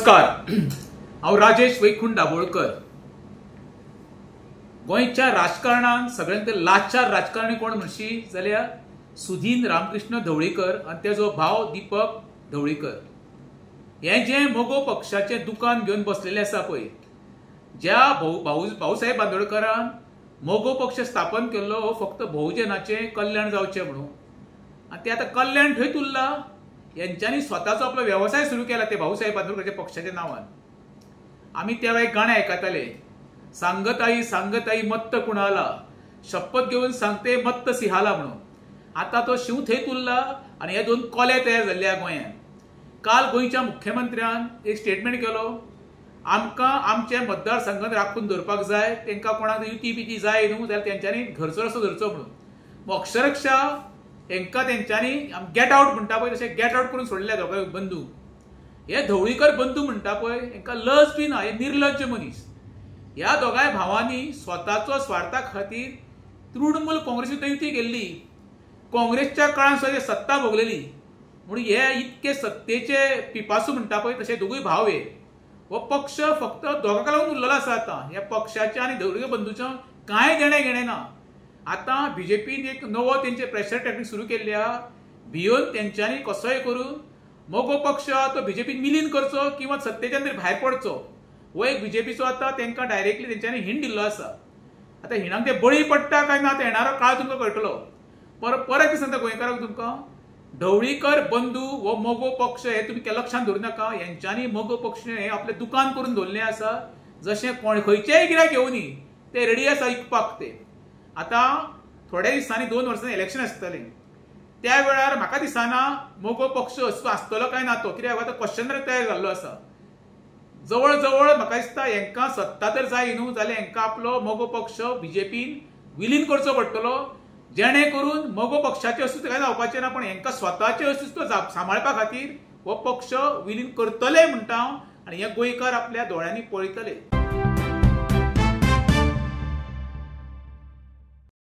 नमस्कार. हांव राजेश वैकुंठ दाबोळकर. गोंयच्या राजकारणात सगळ्यांत लाचार राजकारणी कोण म्हणशी जाल्यार सुधीन रामकृष्ण ढवळीकर आनी तेजो भाव दीपक ढवळीकर. हे जे मोगो पक्षाचें दुकान घेवन बसलेले आसा पळय, ज्या भाऊसाहेब बांदोडकरान मोगो पक्ष स्थापन केल्लो हो फक्त बहुजनाचें कल्याण जावचें म्हणून, आनी ते आतां कल्याण थंयच उरला. यांच्यांनी स्वताचो आपलो व्यवसाय सुरू केला ते भाऊसाहेब बांदोडकरांच्या पक्षाच्या नांवान. आमी त्या वेळी गाणें आयकताले, सांगताई सांगताई मत्त कुणाला, शपथ घेवन सांगते मत्त सिंहाला म्हणून. आता तो शिव थंयच उरला आनी हे दोन कोले तयार जाल्ले गोंयांत. काल गोंयच्या मुख्यमंत्र्यान एक स्टेटमेंट केलो, आमकां आमचे मतदारसंघात राखून दवरपाक जाय, तांकां कोणाक युती बिती जाय न्हू जाल्यार तेंच्यांनी घरचो रस्तो धरचो म्हणून. मग अक्षरशः तांकां तेंच्यांनी गेट आउट म्हणटा पळय तशें गेट आउट करून सोडले दोगांय बंधू. हे ढवळीकर बंधू म्हणटा पळय, तांकां लज बी ना, हे निर्लज्ज मनीस. ह्या दोगांय भावांनी स्वताचो स्वार्था खातीर तृणमूल काँग्रेसीत युती केल्ली, काँग्रेसच्या काळांत सुद्दां सत्ता भोगलेली. म्हणून हे इतके सत्तेचे पिपासू म्हणटा पळय तशे दोगूय भाव हे. हो पक्ष फक्त दोगांक लागून उरलेलो आसा. आतां ह्या पक्षाचे आनी ढवळीकर बंधूचो कांय देणें घेणें ना. आतां बीजेपीन एक नवो तेंचे प्रेशर टॅक्टीक सुरू केल्ली आहा. भिवन तेंच्यांनी कसोय करून मोगो पक्ष तो बीजेपीन विलीन करचो किंवा सत्तेच्यान तरी भायर पडचो, हो एक बीजेपीचो आतां तांकां डायरेक्टली तेंच्यांनी हिंट दिल्लो आसा. आतां हिणाक ते बळी पडटा काय ना ते येणारो काळ तुमकां कळटलो. परत सांगता गोंयकारांक तुमकां, ढवळीकर बंधू हो मोगो पक्ष हे तुमी लक्षांत धरूं नाका. हेंच्यांनी मोगो पक्ष हे आपलें दुकान करून दवरलें आसा. जशें खंयचेय गिरायक येवनी ते रेडी आसा विकपाक ते. आतां थोड्या दिसांनी 2 वर्सांनी इलेक्शन आसतलें, त्या वेळार म्हाका दिसना मोगो पक्ष आसतलो काय ना तो, कित्याक आतां क्वेश्चन तयार जाल्लो आसा. जवळ जवळ म्हाका दिसता हांकां सत्ता तर जाय न्हू जाल्यार हांकां आपलो मोगो पक्ष बीजेपीन विलीन करचो पडटलो, जेणे करून मोगो पक्षाचें अस्तित्व काय जावपाचें ना, पण हांकां स्वताचें अस्तित्व सांबाळपा खातीर हो पक्ष विलीन करतले म्हणटा हांव. आनी हे गोंयकार आपल्या दोळ्यांनी पळयतले.